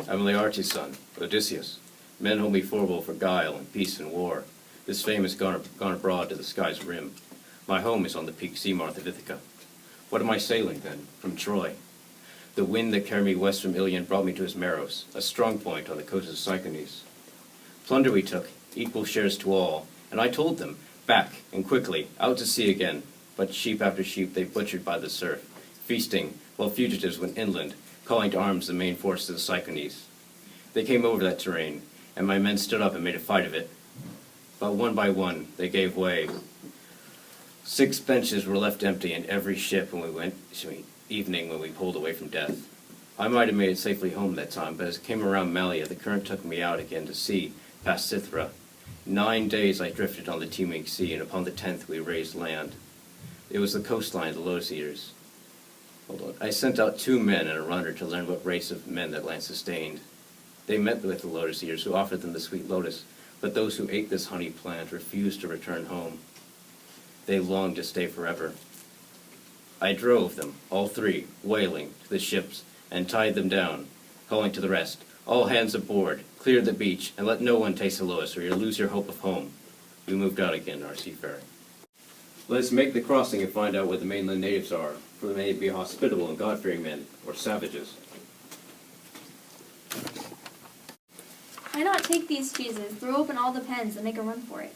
I'm Laertes' son, Odysseus. Men hold me formal for guile and peace and war. This fame has gone abroad to the sky's rim. My home is on the peak sea marth of Ithaca. What am I sailing, then, from Troy? The wind that carried me west from Ilion brought me to Ismaros, a strong point on the coast of Cyclades. Plunder we took, equal shares to all, and I told them, back, and quickly, out to sea again. But sheep after sheep they butchered by the surf, feasting, while fugitives went inland, calling to arms the main force of the Cyclades. They came over that terrain, and my men stood up and made a fight of it. But one by one, they gave way. 6 benches were left empty in every ship when we pulled away from death. I might have made it safely home that time, but as it came around Malea, the current took me out again to sea, past Cythera. 9 days I drifted on the teeming sea, and upon the 10th we raised land. It was the coastline of the Lotus Eaters. I sent out 2 men and a runner to learn what race of men that land sustained. They met with the Lotus Eaters, who offered them the sweet lotus, but those who ate this honey plant refused to return home. They longed to stay forever. I drove them, all 3, wailing, to the ships, and tied them down, calling to the rest, all hands aboard, clear the beach, and let no one taste the lotus, or you'll lose your hope of home. We moved out again, our seafaring. Let us make the crossing and find out what the mainland natives are, for they may be hospitable and God-fearing men, or savages. Why not take these cheeses, throw open all the pens, and make a run for it?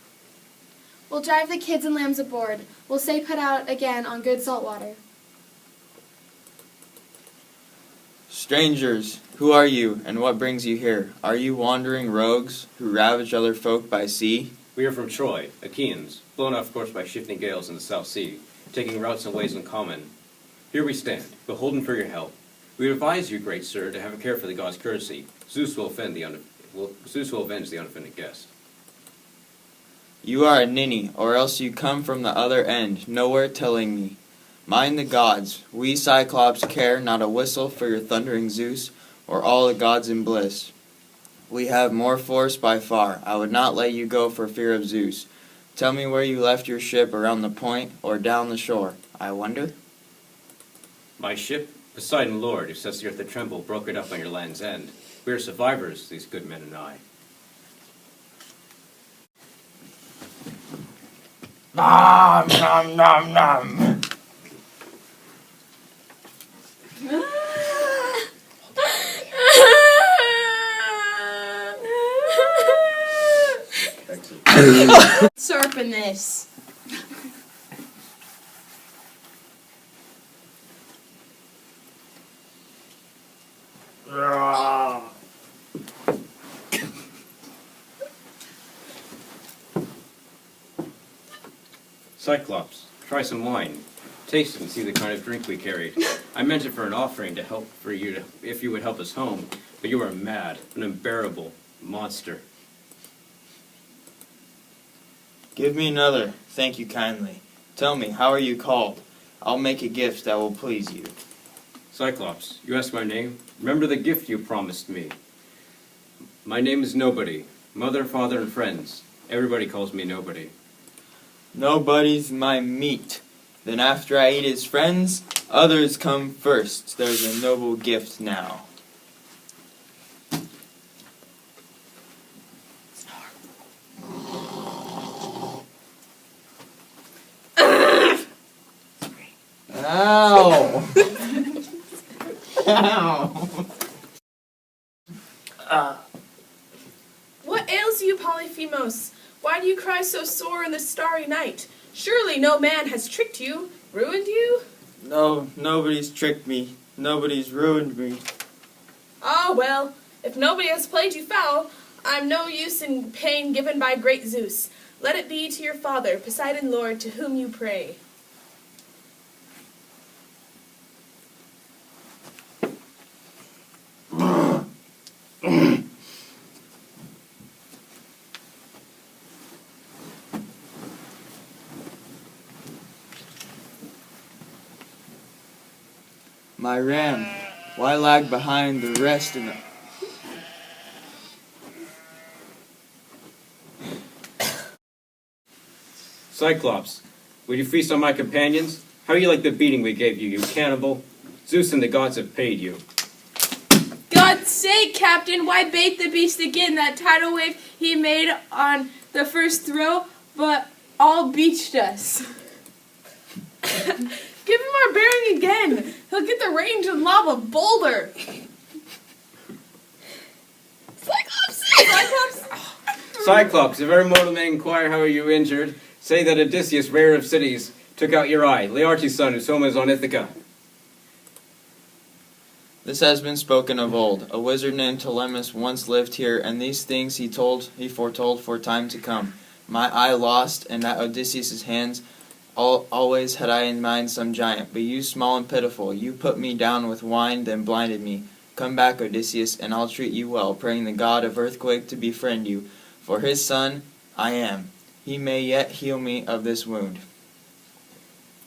We'll drive the kids and lambs aboard. We'll stay put out again on good salt water. Strangers, who are you, and what brings you here? Are you wandering rogues who ravage other folk by sea? We are from Troy, Achaeans, blown off course by shifting gales in the South Sea, taking routes and ways in common. Here we stand, beholden for your help. We advise you, great sir, to have a care for the gods' courtesy. Zeus will avenge the unoffended guest. You are a ninny, or else you come from the other end, nowhere telling me. Mind the gods, we Cyclops care not a whistle for your thundering Zeus, or all the gods in bliss. We have more force by far. I would not let you go for fear of Zeus. Tell me where you left your ship, around the point, or down the shore. I wonder. My ship, Poseidon Lord, who sets the earth to tremble, broke it up on your land's end. We are survivors, these good men and I. Nom, nom, nom, nom. Surfing this. Cyclops, try some wine. Taste it and see the kind of drink we carried. I meant it for an offering to help for you to, if you would help us home, but you are mad, an unbearable monster. Give me another, thank you kindly. Tell me, how are you called? I'll make a gift that will please you. Cyclops, you ask my name? Remember the gift you promised me. My name is Nobody. Mother, father, and friends. Everybody calls me Nobody. Nobody's my meat. Then after I eat his friends, others come first. There's a noble gift now. Ow! Ow! What ails you, Polyphemus? Why do you cry so sore in the starry night? Surely no man has tricked you, ruined you? No, nobody's tricked me. Nobody's ruined me. Ah, well, if nobody has played you foul, I'm no use in pain given by great Zeus. Let it be to your father, Poseidon Lord, to whom you pray. My ram, why lag behind the rest in the... Cyclops, would you feast on my companions? How do you like the beating we gave you, you cannibal? Zeus and the gods have paid you. God God's sake, Captain, why bait the beast again? That tidal wave he made on the first throw, but all beached us. Give him our bearing again. He'll get the range and lob a boulder. Cyclops! Cyclops, if ever mortal may inquire how are you injured, say that Odysseus, rare of cities, took out your eye, Laertes' son, whose home is on Ithaca. This has been spoken of old. A wizard named Telemus once lived here, and these things he foretold for time to come. My eye lost, and at Odysseus' hands, always had I in mind some giant. But you, small and pitiful, you put me down with wine, then blinded me. Come back, Odysseus, and I'll treat you well, praying the god of earthquake to befriend you. For his son I am. He may yet heal me of this wound.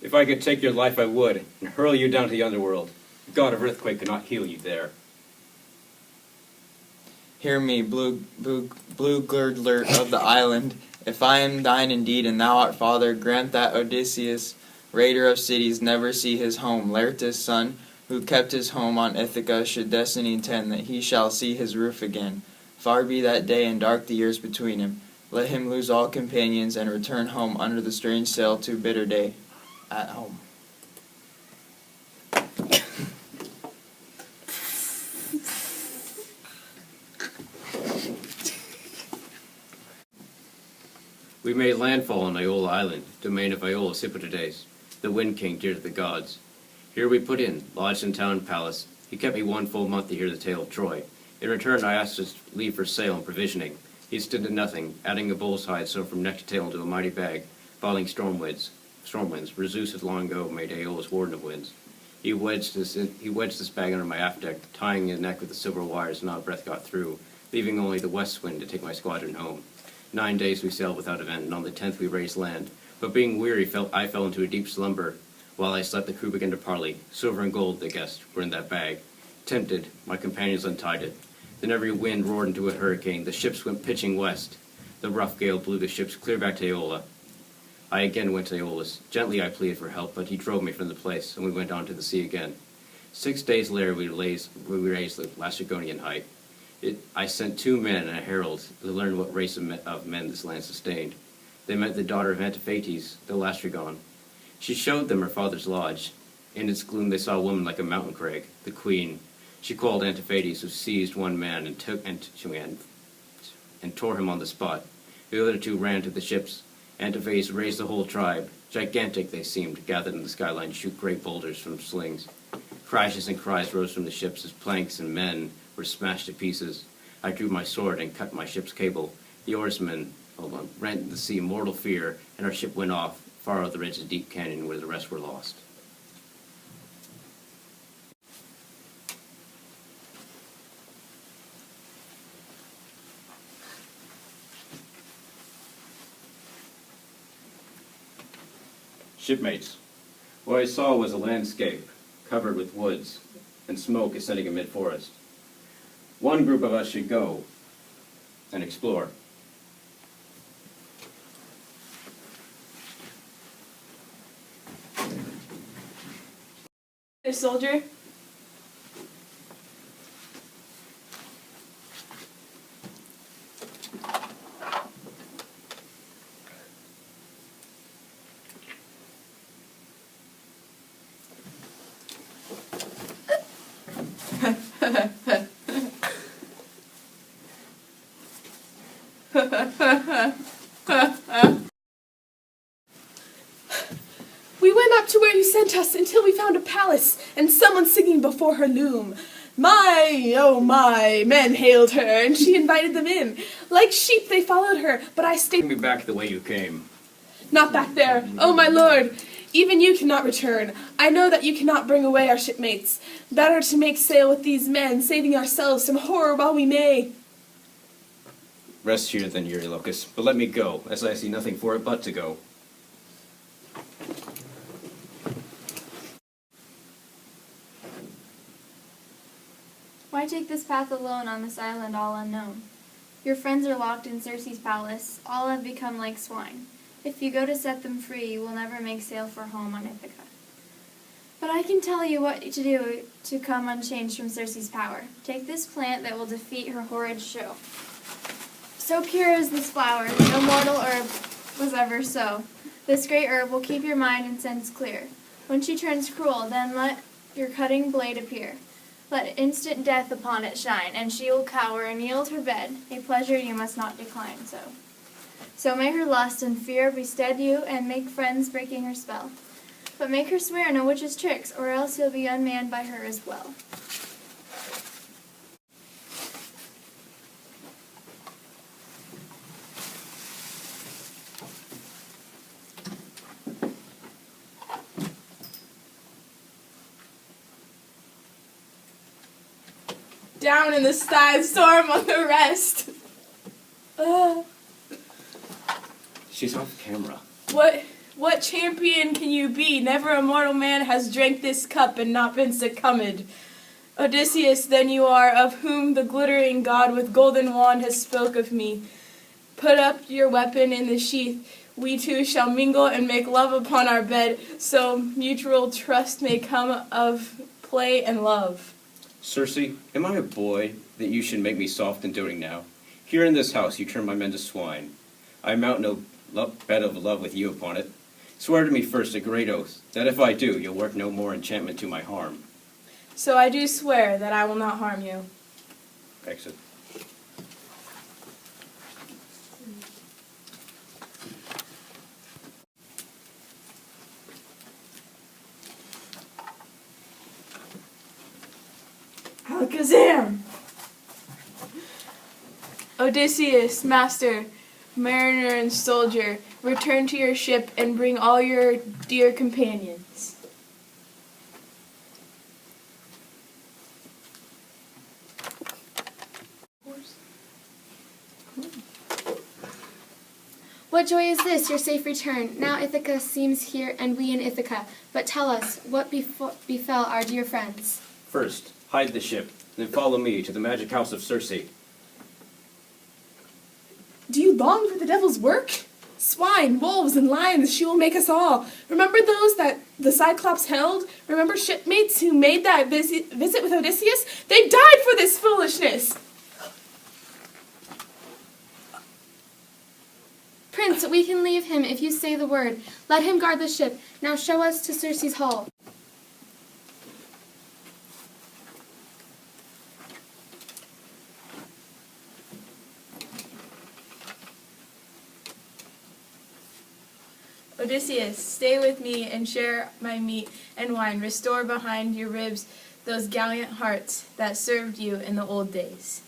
If I could take your life, I would, and hurl you down to the underworld. The god of earthquake could not heal you there. Hear me, blue girdler of the island. If I am thine indeed, and thou art father, grant that Odysseus, raider of cities, never see his home. Laertes' son, who kept his home on Ithaca, should destiny intend that he shall see his roof again. Far be that day, and dark the years between him. Let him lose all companions, and return home under the strange sail to bitter day at home. We made landfall on Iola Island, domain of Iola Cypripedides, the Wind King dear to the gods. Here we put in, lodged in town and palace. He kept me 1 full month to hear the tale of Troy. In return, I asked his leave for sail and provisioning. He stood to nothing, adding a bull's hide sewn from neck to tail into a mighty bag, following storm winds. For Zeus had long ago made Aeolus warden of winds. He wedged this bag under my aft deck, tying his neck with the silver wires, and not a breath got through, leaving only the west wind to take my squadron home. 9 days we sailed without event, and on the 10th we raised land. But being weary, I fell into a deep slumber. While I slept, the crew began to parley. Silver and gold, they guessed, were in that bag. Tempted, my companions untied it. Then every wind roared into a hurricane. The ships went pitching west. The rough gale blew the ships clear back to Aeola. I again went to Aeolus. Gently I pleaded for help, but he drove me from the place, and we went on to the sea again. 6 days later we raised the Lacedaemonian height. I sent 2 men and a herald to learn what race of men this land sustained. They met the daughter of Antiphates, the Laestrygon. She showed them her father's lodge. In its gloom they saw a woman like a mountain crag, the queen. She called Antiphates, who seized one man and tore him on the spot. The other 2 ran to the ships. Antiphates raised the whole tribe. Gigantic they seemed, gathered in the skyline to shoot great boulders from slings. Crashes and cries rose from the ships as planks and men were smashed to pieces. I drew my sword and cut my ship's cable. The oarsmen rent the sea mortal fear, and our ship went off, far out the edge of the deep canyon where the rest were lost. Shipmates, what I saw was a landscape covered with woods and smoke ascending amid forest. One group of us should go and explore. Hey, soldier. We went up to where you sent us until we found a palace and someone singing before her loom. My, oh my, men hailed her, and she invited them in. Like sheep they followed her, but I stayed. Bring me back the way you came. Not back there. Oh, my lord. Even you cannot return. I know that you cannot bring away our shipmates. Better to make sail with these men, saving ourselves from horror while we may. Rest here then, Eurylochus, but let me go, as I see nothing for it but to go. Why take this path alone on this island all unknown? Your friends are locked in Circe's palace. All have become like swine. If you go to set them free, you will never make sail for home on Ithaca. But I can tell you what to do to come unchanged from Circe's power. Take this plant that will defeat her horrid show. So pure is this flower, no mortal herb was ever so. This great herb will keep your mind and sense clear. When she turns cruel, then let your cutting blade appear. Let instant death upon it shine, and she will cower and yield her bed, a pleasure you must not decline so. So may her lust and fear bestead you, and make friends breaking her spell. But make her swear no witch's tricks, or else you'll be unmanned by her as well. Down in the sky, storm on the rest. She's off camera. What champion can you be? Never a mortal man has drank this cup and not been succumbed. Odysseus, then you are, of whom the glittering god with golden wand has spoke of me. Put up your weapon in the sheath. We two shall mingle and make love upon our bed, so mutual trust may come of play and love. Circe, am I a boy that you should make me soft and doting now? Here in this house you turn my men to swine. I mount no bed of love with you upon it. Swear to me first a great oath, that if I do, you'll work no more enchantment to my harm. So I do swear that I will not harm you. Exit. Alakazam! Odysseus, master, mariner and soldier, return to your ship and bring all your dear companions. What joy is this, your safe return? Now Ithaca seems here, and we in Ithaca. But tell us, what befell our dear friends? First, hide the ship, then follow me to the magic house of Circe. Do you long for the devil's work? Swine, wolves, and lions, she will make us all. Remember those that the Cyclops held? Remember shipmates who made that visit with Odysseus? They died for this foolishness! Prince, we can leave him if you say the word. Let him guard the ship. Now show us to Circe's hall. Odysseus, stay with me and share my meat and wine. Restore behind your ribs those gallant hearts that served you in the old days.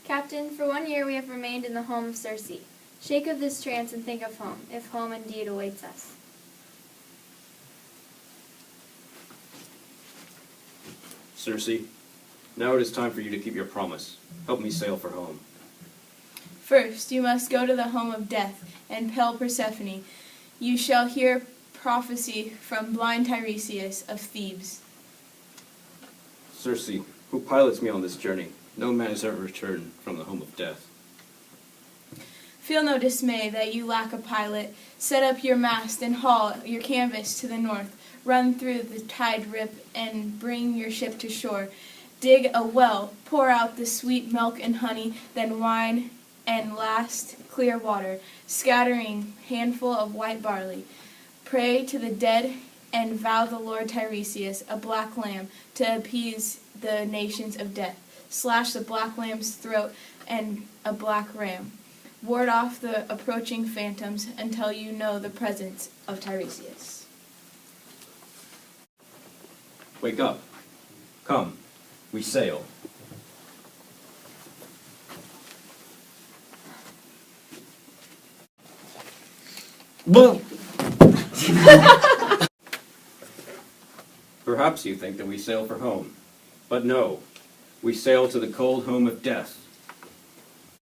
Captain, for 1 year we have remained in the home of Circe. Shake of this trance and think of home, if home indeed awaits us. Circe, now it is time for you to keep your promise. Help me sail for home. First, you must go to the home of death and pale Persephone. You shall hear prophecy from blind Tiresias of Thebes. Circe, who pilots me on this journey, no man has ever returned from the home of death. Feel no dismay that you lack a pilot. Set up your mast and haul your canvas to the north. Run through the tide rip and bring your ship to shore. Dig a well, pour out the sweet milk and honey, then wine, and last clear water, scattering handful of white barley. Pray to the dead and vow the Lord Tiresias a black lamb to appease the nations of death. Slash the black lamb's throat and a black ram. Ward off the approaching phantoms until you know the presence of Tiresias. Wake up. Come. We sail. Boom! Perhaps you think that we sail for home. But no. We sail to the cold home of death.